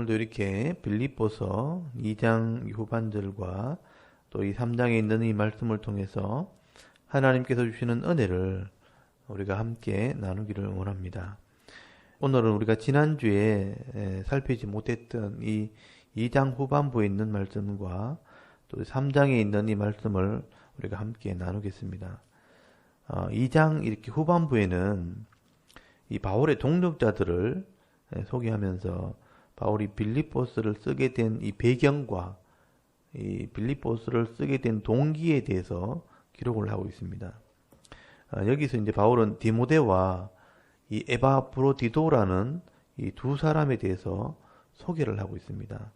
오늘도 이렇게 빌립보서 2장 후반절과 또 이 3장에 있는 이 말씀을 통해서 하나님께서 주시는 은혜를 우리가 함께 나누기를 원합니다. 오늘은 우리가 지난주에 살피지 못했던 이 2장 후반부에 있는 말씀과 또 3장에 있는 이 말씀을 우리가 함께 나누겠습니다. 2장 이렇게 후반부에는 이 바울의 동력자들을 소개하면서 바울이 빌립보스를 쓰게 된 이 배경과 이 빌립보스를 쓰게 된 동기에 대해서 기록을 하고 있습니다. 여기서 이제 바울은 디모데와 이 에바브로디도라는 이 두 사람에 대해서 소개를 하고 있습니다.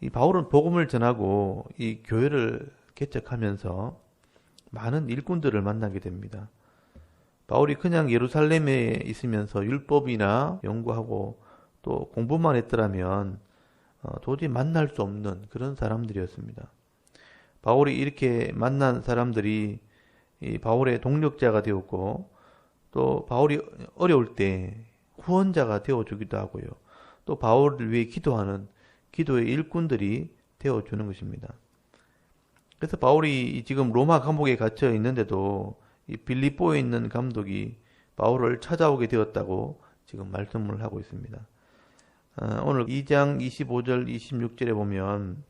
이 바울은 복음을 전하고 이 교회를 개척하면서 많은 일꾼들을 만나게 됩니다. 바울이 그냥 예루살렘에 있으면서 율법이나 연구하고 또 공부만 했더라면 도저히 만날 수 없는 그런 사람들이었습니다. 바울이 이렇게 만난 사람들이 이 바울의 동력자가 되었고 또 바울이 어려울 때 후원자가 되어주기도 하고요. 또 바울을 위해 기도하는 기도의 일꾼들이 되어주는 것입니다. 그래서 바울이 지금 로마 감옥에 갇혀 있는데도 이 빌립보에 있는 감독이 바울을 찾아오게 되었다고 지금 말씀을 하고 있습니다. 오늘 2장 25절 26절에 보면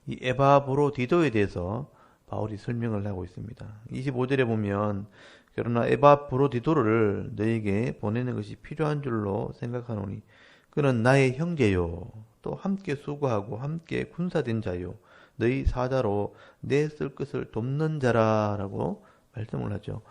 이 에바브로디도에 대해서 바울이 설명을 하고 있습니다. 25절에 보면 그러나 에바브로디도를 너에게 보내는 것이 필요한 줄로 생각하노니 그는 나의 형제요 또 함께 수고하고 함께 군사된 자요 너희 사자로 내 쓸 것을 돕는 자라라고 말씀을 하죠.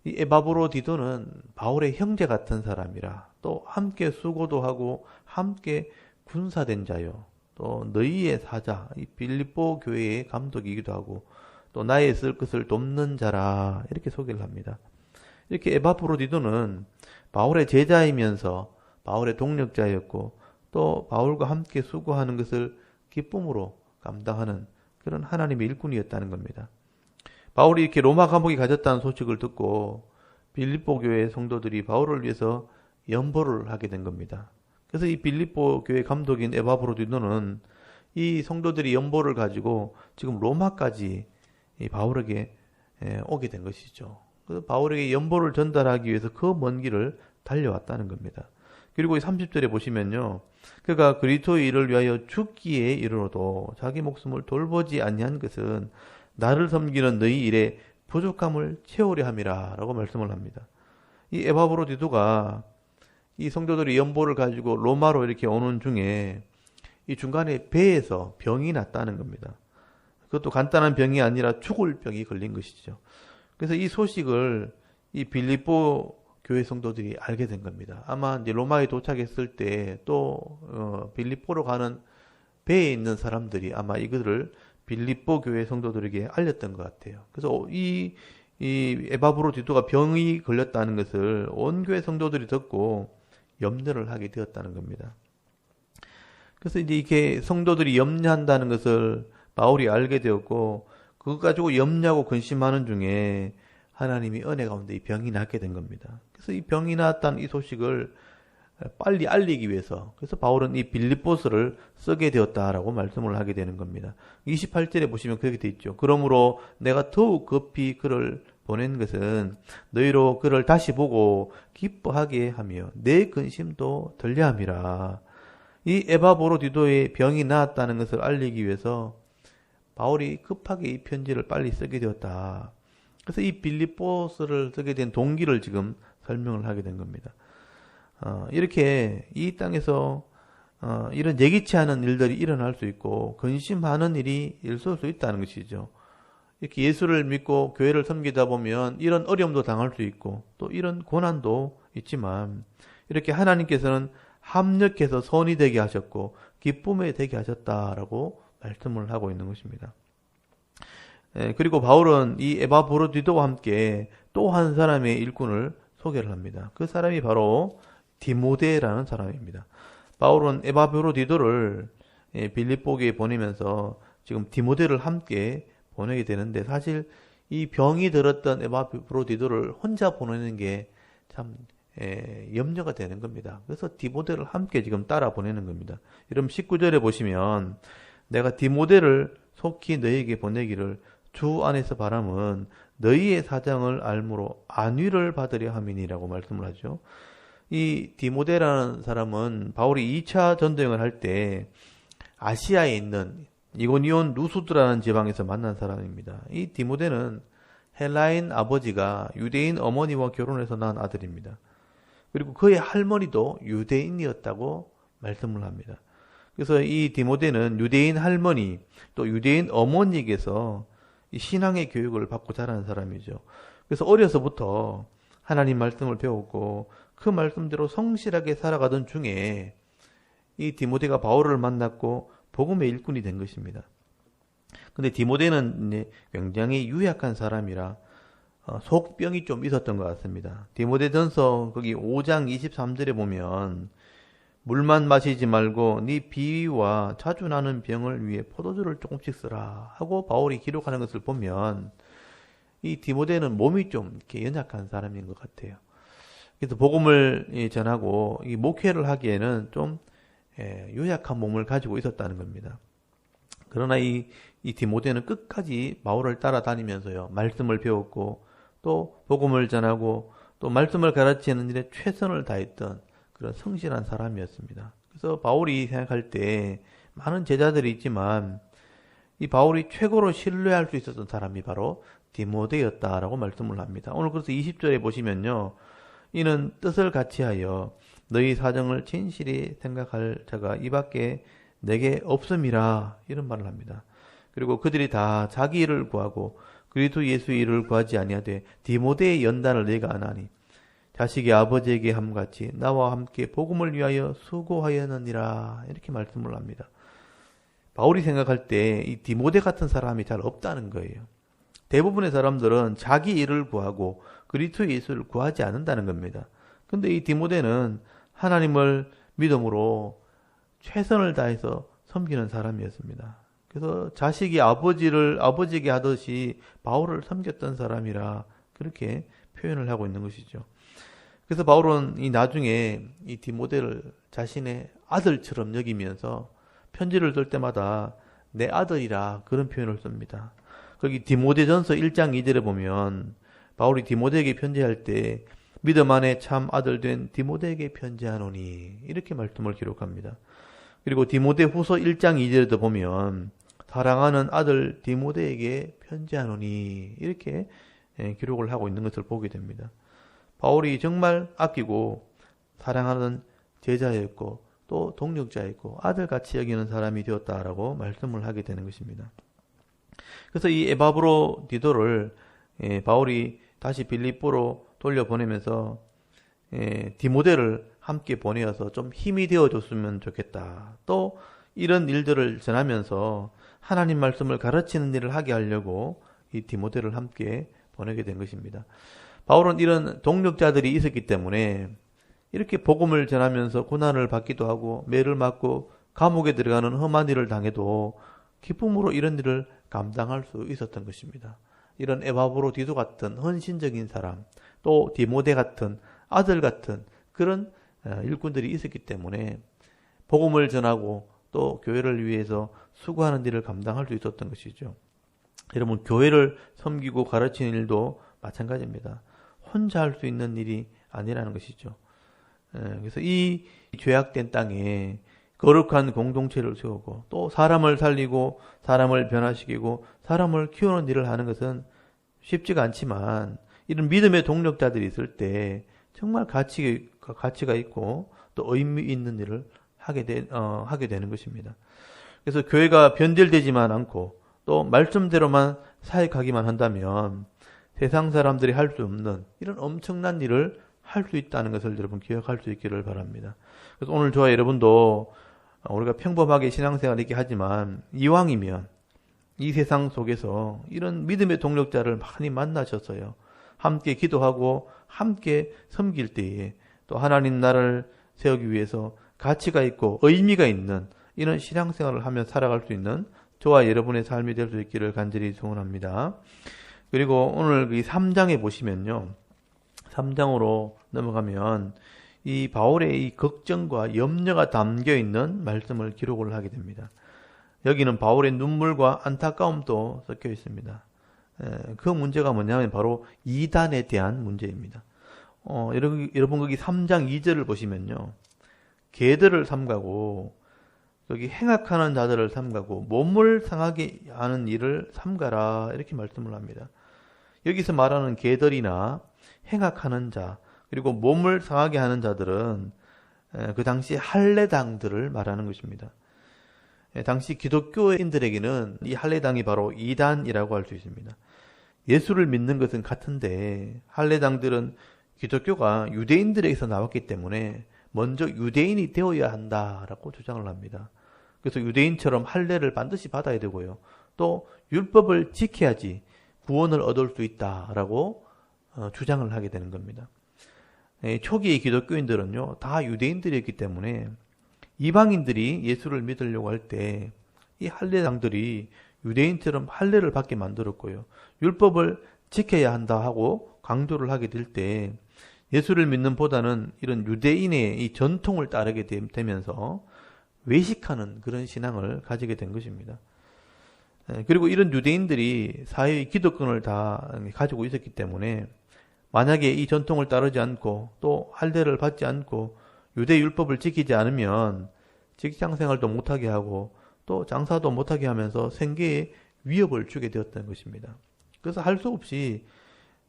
이 에바브로디도는 바울의 형제 같은 사람이라 또 함께 수고도 하고 함께 군사된 자요 또 너희의 사자 이 빌립보 교회의 감독이기도 하고 또 나의 쓸 것을 돕는 자라 이렇게 소개를 합니다. 이렇게 에바브로디도는 바울의 제자이면서 바울의 동력자였고 또 바울과 함께 수고하는 것을 기쁨으로 감당하는 그런 하나님의 일꾼이었다는 겁니다. 바울이 이렇게 로마 감옥에 갇혔다는 소식을 듣고 빌립보 교회 성도들이 바울을 위해서 연보를 하게 된 겁니다. 그래서 이 빌립보 교회 감독인 에바브로디도는 이 성도들이 연보를 가지고 지금 로마까지 이 바울에게 오게 된 것이죠. 그래서 바울에게 연보를 전달하기 위해서 그 먼 길을 달려왔다는 겁니다. 그리고 30절에 보시면요. 그가 그리스도의 일을 위하여 죽기에 이르러도 자기 목숨을 돌보지 아니한 것은 나를 섬기는 너희 일에 부족함을 채우려 함이라 라고 말씀을 합니다. 이 에바브로디도가 이 성도들이 연보를 가지고 로마로 이렇게 오는 중에 이 중간에 배에서 병이 났다는 겁니다. 그것도 간단한 병이 아니라 죽을 병이 걸린 것이죠. 그래서 이 소식을 이 빌립보 교회 성도들이 알게 된 겁니다. 아마 이제 로마에 도착했을 때 또 빌립보로 가는 배에 있는 사람들이 아마 이것을 빌립보 교회 성도들에게 알렸던 것 같아요. 그래서 이 에바브로디도가 병이 걸렸다는 것을 온 교회 성도들이 듣고 염려를 하게 되었다는 겁니다. 그래서 이제 이렇게 성도들이 염려한다는 것을 바울이 알게 되었고 그것 가지고 염려하고 근심하는 중에 하나님이 은혜 가운데 이 병이 낫게 된 겁니다. 그래서 이 병이 나았다는 이 소식을 빨리 알리기 위해서 그래서 바울은 이 빌립보스를 쓰게 되었다라고 말씀을 하게 되는 겁니다. 28절에 보시면 그렇게 되어 있죠. 그러므로 내가 더욱 급히 그를 보낸 것은 너희로 그를 다시 보고 기뻐하게 하며 내 근심도 덜려 함이라. 이 에바브로디도의 병이 나았다는 것을 알리기 위해서 바울이 급하게 이 편지를 빨리 쓰게 되었다. 그래서 이 빌립보스를 쓰게 된 동기를 지금 설명을 하게 된 겁니다. 이렇게 이 땅에서 이런 예기치 않은 일들이 일어날 수 있고 근심하는 일이 있을 수 있다는 것이죠. 이렇게 예수를 믿고 교회를 섬기다 보면 이런 어려움도 당할 수 있고 또 이런 고난도 있지만 이렇게 하나님께서는 합력해서 선이 되게 하셨고 기쁨에 되게 하셨다라고 말씀을 하고 있는 것입니다. 그리고 바울은 이 에바브로디도와 함께 또 한 사람의 일꾼을 소개를 합니다. 그 사람이 바로 디모데라는 사람입니다. 바울은 에바브로디도를 빌립보에 보내면서 지금 디모데를 함께 보내게 되는데 사실 이 병이 들었던 에바브로디도를 혼자 보내는 게 참 염려가 되는 겁니다. 그래서 디모데를 함께 지금 따라 보내는 겁니다. 여러분 19절에 보시면 내가 디모데를 속히 너희에게 보내기를 주 안에서 바람은 너희의 사정을 알므로 안위를 받으려 함이니라고 말씀을 하죠. 이 디모데라는 사람은 바울이 2차 전도여행을 할 때 아시아에 있는 이고니온 루스드라는 지방에서 만난 사람입니다. 이 디모데는 헬라인 아버지가 유대인 어머니와 결혼해서 낳은 아들입니다. 그리고 그의 할머니도 유대인이었다고 말씀을 합니다. 그래서 이 디모데는 유대인 할머니 또 유대인 어머니에게서 이 신앙의 교육을 받고 자라는 사람이죠. 그래서 어려서부터 하나님 말씀을 배웠고 그 말씀대로 성실하게 살아가던 중에 이 디모데가 바울을 만났고 복음의 일꾼이 된 것입니다. 근데 디모데는 굉장히 유약한 사람이라 속병이 좀 있었던 것 같습니다. 디모데전서 거기 5장 23절에 보면 물만 마시지 말고 네 비위와 자주 나는 병을 위해 포도주를 조금씩 쓰라 하고 바울이 기록하는 것을 보면 이 디모데는 몸이 좀 이렇게 연약한 사람인 것 같아요. 그래서 복음을 전하고 이 목회를 하기에는 좀 유약한 몸을 가지고 있었다는 겁니다. 그러나 이 디모데는 끝까지 바울을 따라다니면서요 말씀을 배웠고 또 복음을 전하고 또 말씀을 가르치는 일에 최선을 다했던 그런 성실한 사람이었습니다. 그래서 바울이 생각할 때 많은 제자들이 있지만 이 바울이 최고로 신뢰할 수 있었던 사람이 바로 디모데였다라고 말씀을 합니다. 오늘 그래서 20절에 보시면요. 이는 뜻을 같이하여 너희 사정을 진실히 생각할 자가 이 밖에 내게 없음이라 이런 말을 합니다. 그리고 그들이 다 자기 일을 구하고 그리스도 예수의 일을 구하지 아니하되 디모데의 연단을 내가 안하니 자식이 아버지에게 함같이 나와 함께 복음을 위하여 수고하였느니라 이렇게 말씀을 합니다. 바울이 생각할 때 이 디모데 같은 사람이 잘 없다는 거예요. 대부분의 사람들은 자기 일을 구하고 그리스도 예수를 구하지 않는다는 겁니다. 근데 이 디모데는 하나님을 믿음으로 최선을 다해서 섬기는 사람이었습니다. 그래서 자식이 아버지에게 하듯이 바울을 섬겼던 사람이라 그렇게 표현을 하고 있는 것이죠. 그래서 바울은 이 나중에 이 디모데를 자신의 아들처럼 여기면서 편지를 쓸 때마다 내 아들이라 그런 표현을 씁니다. 거기 디모데전서 1장 2절에 보면 바울이 디모데에게 편지할 때 믿음 안에 참 아들 된 디모데에게 편지하노니 이렇게 말씀을 기록합니다. 그리고 디모데 후서 1장 2절에도 보면 사랑하는 아들 디모데에게 편지하노니 이렇게 기록을 하고 있는 것을 보게 됩니다. 바울이 정말 아끼고 사랑하는 제자였고 또 동력자였고 아들같이 여기는 사람이 되었다라고 말씀을 하게 되는 것입니다. 그래서 이 에바브로 디도를 바울이 다시 빌립보로 돌려보내면서 디모데를 함께 보내어서 좀 힘이 되어줬으면 좋겠다. 또 이런 일들을 전하면서 하나님 말씀을 가르치는 일을 하게 하려고 이 디모데를 함께 보내게 된 것입니다. 바울은 이런 동력자들이 있었기 때문에 이렇게 복음을 전하면서 고난을 받기도 하고 매를 맞고 감옥에 들어가는 험한 일을 당해도 기쁨으로 이런 일을 감당할 수 있었던 것입니다. 이런 에바브로 디도 같은 헌신적인 사람, 또 디모데 같은 아들 같은 그런 일꾼들이 있었기 때문에 복음을 전하고 또 교회를 위해서 수고하는 일을 감당할 수 있었던 것이죠. 여러분, 교회를 섬기고 가르치는 일도 마찬가지입니다. 혼자 할 수 있는 일이 아니라는 것이죠. 그래서 이 죄악된 땅에 거룩한 공동체를 세우고 또 사람을 살리고 사람을 변화시키고 사람을 키우는 일을 하는 것은 쉽지가 않지만 이런 믿음의 동력자들이 있을 때 정말 가치가 있고 또 의미 있는 일을 하게 되는 것입니다. 그래서 교회가 변절되지만 않고 또 말씀대로만 사역하기만 한다면 세상 사람들이 할 수 없는 이런 엄청난 일을 할 수 있다는 것을 여러분 기억할 수 있기를 바랍니다. 그래서 오늘 저와 여러분도 우리가 평범하게 신앙생활을 이렇게 하지만 이왕이면 이 세상 속에서 이런 믿음의 동력자를 많이 만나셔서요. 함께 기도하고 함께 섬길 때에 또 하나님 나라를 세우기 위해서 가치가 있고 의미가 있는 이런 신앙생활을 하며 살아갈 수 있는 저와 여러분의 삶이 될 수 있기를 간절히 소원합니다. 그리고 오늘 이 3장에 보시면요. 3장으로 넘어가면 이 바울의 이 걱정과 염려가 담겨 있는 말씀을 기록을 하게 됩니다. 여기는 바울의 눈물과 안타까움도 섞여 있습니다. 그 문제가 뭐냐면 바로 이단에 대한 문제입니다. 여러분 거기 3장 2절을 보시면요. 개들을 삼가고 여기 행악하는 자들을 삼가고 몸을 상하게 하는 일을 삼가라 이렇게 말씀을 합니다. 여기서 말하는 개들이나 행악하는 자 그리고 몸을 상하게 하는 자들은 그 당시 할례당들을 말하는 것입니다. 당시 기독교인들에게는 이 할례당이 바로 이단이라고 할 수 있습니다. 예수를 믿는 것은 같은데 할례당들은 기독교가 유대인들에게서 나왔기 때문에 먼저 유대인이 되어야 한다라고 주장을 합니다. 그래서 유대인처럼 할례를 반드시 받아야 되고요. 또 율법을 지켜야지 구원을 얻을 수 있다라고 주장을 하게 되는 겁니다. 초기의 기독교인들은요, 다 유대인들이었기 때문에 이방인들이 예수를 믿으려고 할 때 이 할례당들이 유대인처럼 할례를 받게 만들었고요. 율법을 지켜야 한다 하고 강조를 하게 될 때 예수를 믿는 보다는 이런 유대인의 이 전통을 따르게 되면서 외식하는 그런 신앙을 가지게 된 것입니다. 그리고 이런 유대인들이 사회의 기득권을 다 가지고 있었기 때문에 만약에 이 전통을 따르지 않고 또 할례를 받지 않고 유대 율법을 지키지 않으면 직장 생활도 못하게 하고 또 장사도 못하게 하면서 생계에 위협을 주게 되었던 것입니다. 그래서 할 수 없이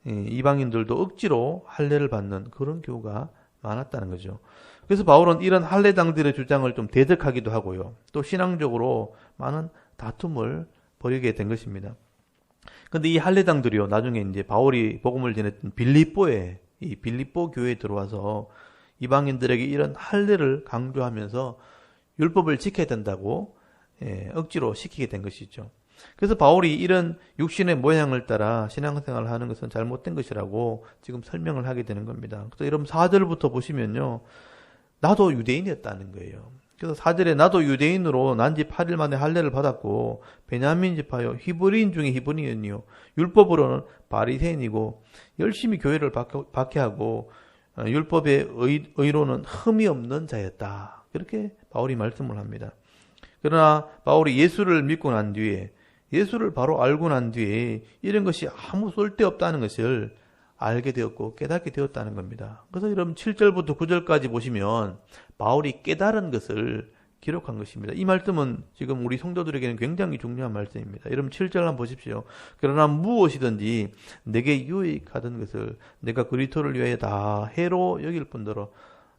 이방인들도 억지로 할례를 받는 그런 경우가 많았다는 거죠. 그래서 바울은 이런 할례당들의 주장을 좀 대적하기도 하고요. 또 신앙적으로 많은 다툼을 벌이게 된 것입니다. 근데 이 할례당들이요, 나중에 이제 바울이 복음을 전했던 이 빌립보 교회에 들어와서 이방인들에게 이런 할례를 강조하면서 율법을 지켜야 된다고 억지로 시키게 된 것이죠. 그래서 바울이 이런 육신의 모양을 따라 신앙생활을 하는 것은 잘못된 것이라고 지금 설명을 하게 되는 겁니다. 그래서 여러분 4절부터 보시면요. 나도 유대인이었다는 거예요. 그래서 4절에 나도 유대인으로 난 지 8일 만에 할례를 받았고 베냐민 지파요 히브리인 중에 히브리인이요 율법으로는 바리새인이고 열심히 교회를 박해하고 율법의 의로는 흠이 없는 자였다. 그렇게 바울이 말씀을 합니다. 그러나 바울이 예수를 믿고 난 뒤에 예수를 바로 알고 난 뒤에 이런 것이 아무 쓸데없다는 것을 알게 되었고 깨닫게 되었다는 겁니다. 그래서 여러분 7절부터 9절까지 보시면 바울이 깨달은 것을 기록한 것입니다. 이 말씀은 지금 우리 성도들에게는 굉장히 중요한 말씀입니다. 여러분 7절 한번 보십시오. 그러나 무엇이든지 내게 유익하던 것을 내가 그리스도를 위하여 다 해로 여길 뿐더러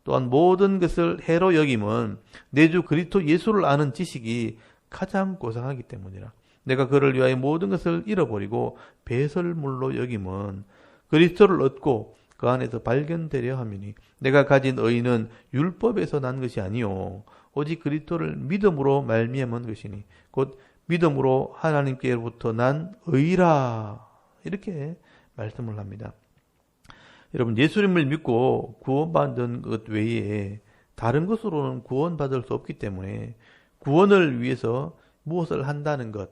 또한 모든 것을 해로 여김은 내 주 그리스도 예수를 아는 지식이 가장 고상하기 때문이라. 내가 그를 위하여 모든 것을 잃어버리고 배설물로 여김은 그리스도를 얻고 그 안에서 발견되려 함이니 내가 가진 의는 율법에서 난 것이 아니요 오직 그리스도를 믿음으로 말미암은 것이니 곧 믿음으로 하나님께로부터 난 의라. 이렇게 말씀을 합니다. 여러분 예수님을 믿고 구원받은 것 외에 다른 것으로는 구원받을 수 없기 때문에 구원을 위해서 무엇을 한다는 것,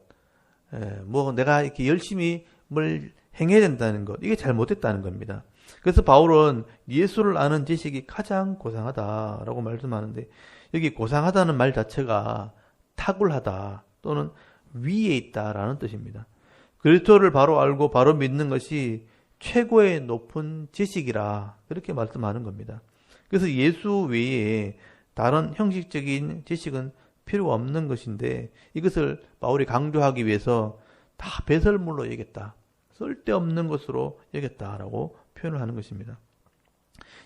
내가 이렇게 열심히 뭘 행해야 된다는 것, 이게 잘못됐다는 겁니다. 그래서 바울은 예수를 아는 지식이 가장 고상하다라고 말씀하는데 여기 고상하다는 말 자체가 탁월하다 또는 위에 있다라는 뜻입니다. 그리스도를 바로 알고 바로 믿는 것이 최고의 높은 지식이라 그렇게 말씀하는 겁니다. 그래서 예수 외에 다른 형식적인 지식은 필요 없는 것인데 이것을 바울이 강조하기 위해서 다 배설물로 여겼다. 쓸데없는 것으로 여겼다라고 표현을 하는 것입니다.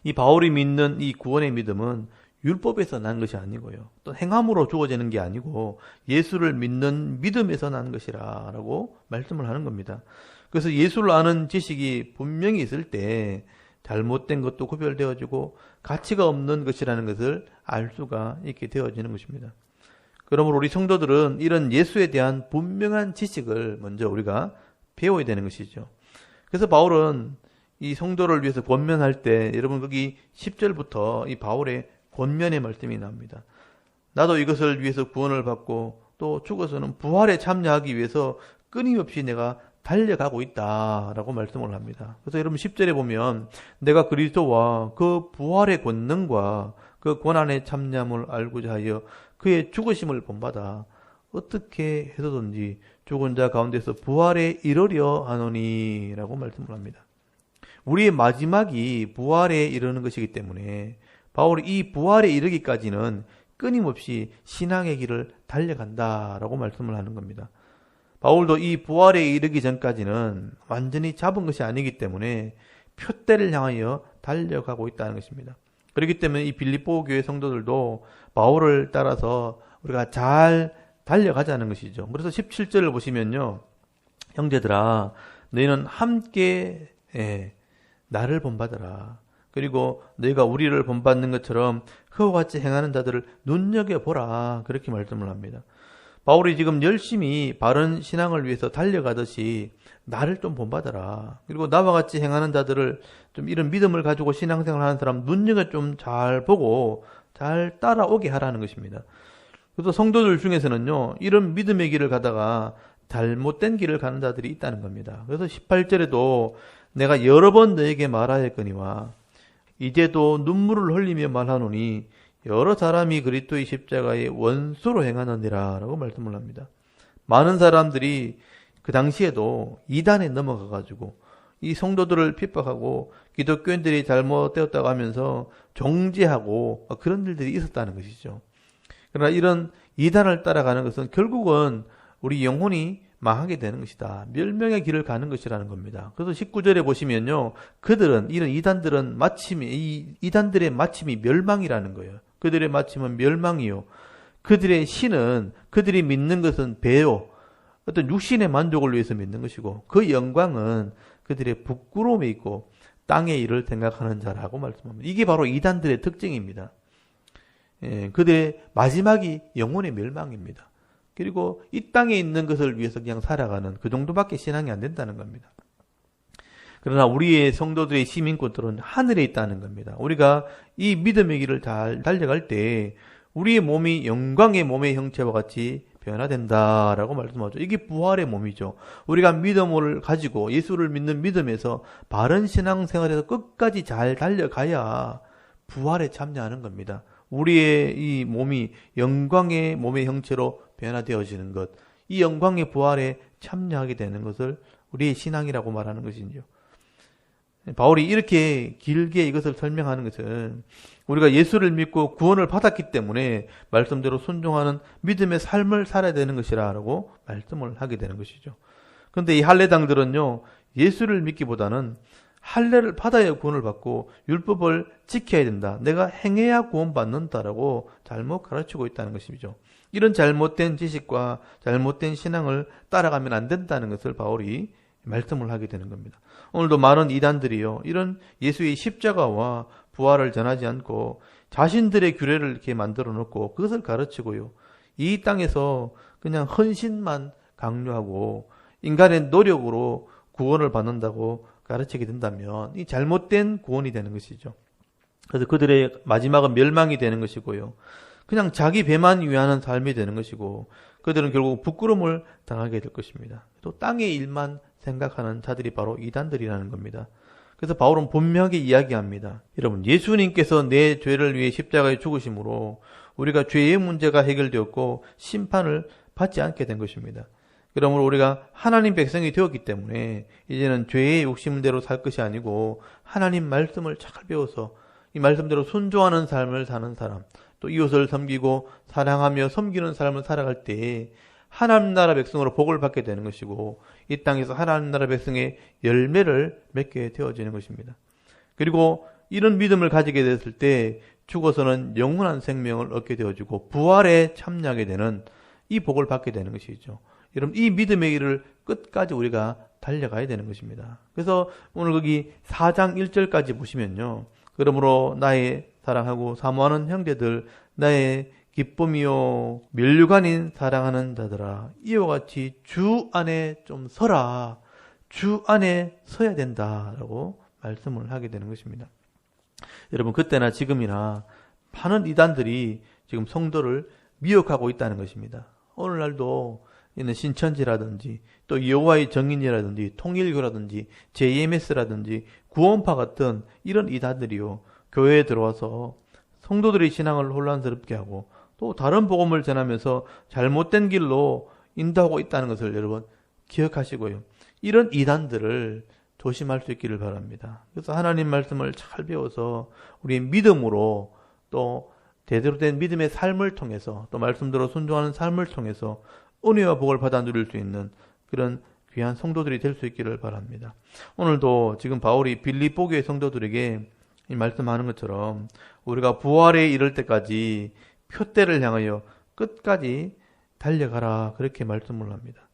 이 바울이 믿는 이 구원의 믿음은 율법에서 난 것이 아니고요. 또 행함으로 주어지는 게 아니고 예수를 믿는 믿음에서 난 것이라고 말씀을 하는 겁니다. 그래서 예수를 아는 지식이 분명히 있을 때 잘못된 것도 구별되어지고 가치가 없는 것이라는 것을 알 수가 있게 되어지는 것입니다. 그러므로 우리 성도들은 이런 예수에 대한 분명한 지식을 먼저 우리가 배워야 되는 것이죠. 그래서 바울은 이 성도를 위해서 권면할 때 여러분 거기 10절부터 이 바울의 권면의 말씀이 나옵니다. 나도 이것을 위해서 구원을 받고 또 죽어서는 부활에 참여하기 위해서 끊임없이 내가 달려가고 있다라고 말씀을 합니다. 그래서 여러분 10절에 보면 내가 그리스도와 그 부활의 권능과 그 고난의 참념을 알고자 하여 그의 죽으심을 본받아 어떻게 해서든지 죽은 자 가운데서 부활에 이르려 하노니 라고 말씀을 합니다. 우리의 마지막이 부활에 이르는 것이기 때문에 바울이 이 부활에 이르기까지는 끊임없이 신앙의 길을 달려간다라고 말씀을 하는 겁니다. 바울도 이 부활에 이르기 전까지는 완전히 잡은 것이 아니기 때문에 표대를 향하여 달려가고 있다는 것입니다. 그렇기 때문에 이 빌립보 교회 성도들도 바울을 따라서 우리가 잘 달려가자는 것이죠. 그래서 17절을 보시면요. 형제들아 너희는 함께 나를 본받아라. 그리고 너희가 우리를 본받는 것처럼 그와 같이 행하는 자들을 눈여겨보라. 그렇게 말씀을 합니다. 바울이 지금 열심히 바른 신앙을 위해서 달려가듯이 나를 좀 본받아라. 그리고 나와 같이 행하는 자들을 좀 이런 믿음을 가지고 신앙생활 하는 사람 눈여겨 좀 잘 보고 잘 따라오게 하라는 것입니다. 그래서 성도들 중에서는요, 이런 믿음의 길을 가다가 잘못된 길을 가는 자들이 있다는 겁니다. 그래서 18절에도 내가 여러 번 너에게 말하였거니와 이제도 눈물을 흘리며 말하노니 여러 사람이 그리스도의 십자가의 원수로 행하느니라 라고 말씀을 합니다. 많은 사람들이 그 당시에도 이단에 넘어가가지고 이 성도들을 핍박하고 기독교인들이 잘못되었다고 하면서 정죄하고 그런 일들이 있었다는 것이죠. 그러나 이런 이단을 따라가는 것은 결국은 우리 영혼이 망하게 되는 것이다. 멸망의 길을 가는 것이라는 겁니다. 그래서 19절에 보시면요. 이런 이단들은 이단들의 마침이 멸망이라는 거예요. 그들의 마침은 멸망이요. 그들의 신은 그들이 믿는 것은 배요. 어떤 육신의 만족을 위해서 믿는 것이고 그 영광은 그들의 부끄러움에 있고 땅의 일을 생각하는 자라고 말씀합니다. 이게 바로 이단들의 특징입니다. 그들의 마지막이 영혼의 멸망입니다. 그리고 이 땅에 있는 것을 위해서 그냥 살아가는 그 정도밖에 신앙이 안 된다는 겁니다. 그러나 우리의 성도들의 시민권들은 하늘에 있다는 겁니다. 우리가 이 믿음의 길을 잘 달려갈 때 우리의 몸이 영광의 몸의 형체와 같이 변화된다라고 말씀하죠. 이게 부활의 몸이죠. 우리가 믿음을 가지고 예수를 믿는 믿음에서 바른 신앙생활에서 끝까지 잘 달려가야 부활에 참여하는 겁니다. 우리의 이 몸이 영광의 몸의 형체로 변화되어지는 것, 이 영광의 부활에 참여하게 되는 것을 우리의 신앙이라고 말하는 것이죠. 바울이 이렇게 길게 이것을 설명하는 것은 우리가 예수를 믿고 구원을 받았기 때문에 말씀대로 순종하는 믿음의 삶을 살아야 되는 것이라고 말씀을 하게 되는 것이죠. 그런데 이 할례당들은요, 예수를 믿기보다는 할례를 받아야 구원을 받고 율법을 지켜야 된다. 내가 행해야 구원받는다라고 잘못 가르치고 있다는 것이죠. 이런 잘못된 지식과 잘못된 신앙을 따라가면 안 된다는 것을 바울이 말씀을 하게 되는 겁니다. 오늘도 많은 이단들이요, 이런 예수의 십자가와 부활을 전하지 않고 자신들의 규례를 이렇게 만들어 놓고 그것을 가르치고요, 이 땅에서 그냥 헌신만 강요하고 인간의 노력으로 구원을 받는다고 가르치게 된다면 이 잘못된 구원이 되는 것이죠. 그래서 그들의 마지막은 멸망이 되는 것이고요, 그냥 자기 배만 위하는 삶이 되는 것이고 그들은 결국 부끄러움을 당하게 될 것입니다. 또 땅의 일만 생각하는 자들이 바로 이단들이라는 겁니다. 그래서 바울은 분명하게 이야기합니다. 여러분, 예수님께서 내 죄를 위해 십자가에 죽으심으로 우리가 죄의 문제가 해결되었고 심판을 받지 않게 된 것입니다. 그러므로 우리가 하나님 백성이 되었기 때문에 이제는 죄의 욕심대로 살 것이 아니고 하나님 말씀을 잘 배워서 이 말씀대로 순종하는 삶을 사는 사람, 또 이웃을 섬기고 사랑하며 섬기는 삶을 살아갈 때 하나님 나라 백성으로 복을 받게 되는 것이고 이 땅에서 하나님 나라 백성의 열매를 맺게 되어지는 것입니다. 그리고 이런 믿음을 가지게 됐을 때 죽어서는 영원한 생명을 얻게 되어지고 부활에 참여하게 되는 이 복을 받게 되는 것이죠. 여러분, 이 믿음의 길을 끝까지 우리가 달려가야 되는 것입니다. 그래서 오늘 거기 4장 1절까지 보시면요, 그러므로 나의 사랑하고 사모하는 형제들, 나의 기쁨이요 면류관인 사랑하는 자들아, 이와 같이 주 안에 좀 서라. 주 안에 서야 된다라고 말씀을 하게 되는 것입니다. 여러분, 그때나 지금이나 많은 이단들이 지금 성도를 미혹하고 있다는 것입니다. 오늘날도 있는 신천지라든지 또 여호와의 증인이라든지 통일교라든지 JMS라든지 구원파 같은 이런 이단들이요 교회에 들어와서 성도들의 신앙을 혼란스럽게 하고 또 다른 복음을 전하면서 잘못된 길로 인도하고 있다는 것을 여러분 기억하시고요. 이런 이단들을 조심할 수 있기를 바랍니다. 그래서 하나님 말씀을 잘 배워서 우리의 믿음으로 또 제대로 된 믿음의 삶을 통해서 또 말씀대로 순종하는 삶을 통해서 은혜와 복을 받아 누릴 수 있는 그런 귀한 성도들이 될 수 있기를 바랍니다. 오늘도 지금 바울이 빌립보 교회 성도들에게 이 말씀하는 것처럼 우리가 부활에 이를 때까지 표대를 향하여 끝까지 달려가라 그렇게 말씀을 합니다.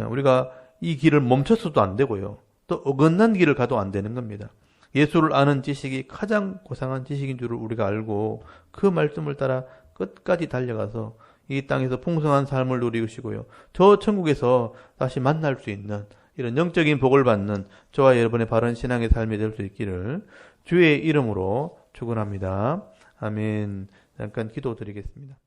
우리가 이 길을 멈춰서도 안 되고요. 또 어긋난 길을 가도 안 되는 겁니다. 예수를 아는 지식이 가장 고상한 지식인 줄을 우리가 알고 그 말씀을 따라 끝까지 달려가서 이 땅에서 풍성한 삶을 누리시고요. 저 천국에서 다시 만날 수 있는 이런 영적인 복을 받는 저와 여러분의 바른 신앙의 삶이 될 수 있기를 주의 이름으로 축원합니다. 아멘. 잠깐 기도드리겠습니다.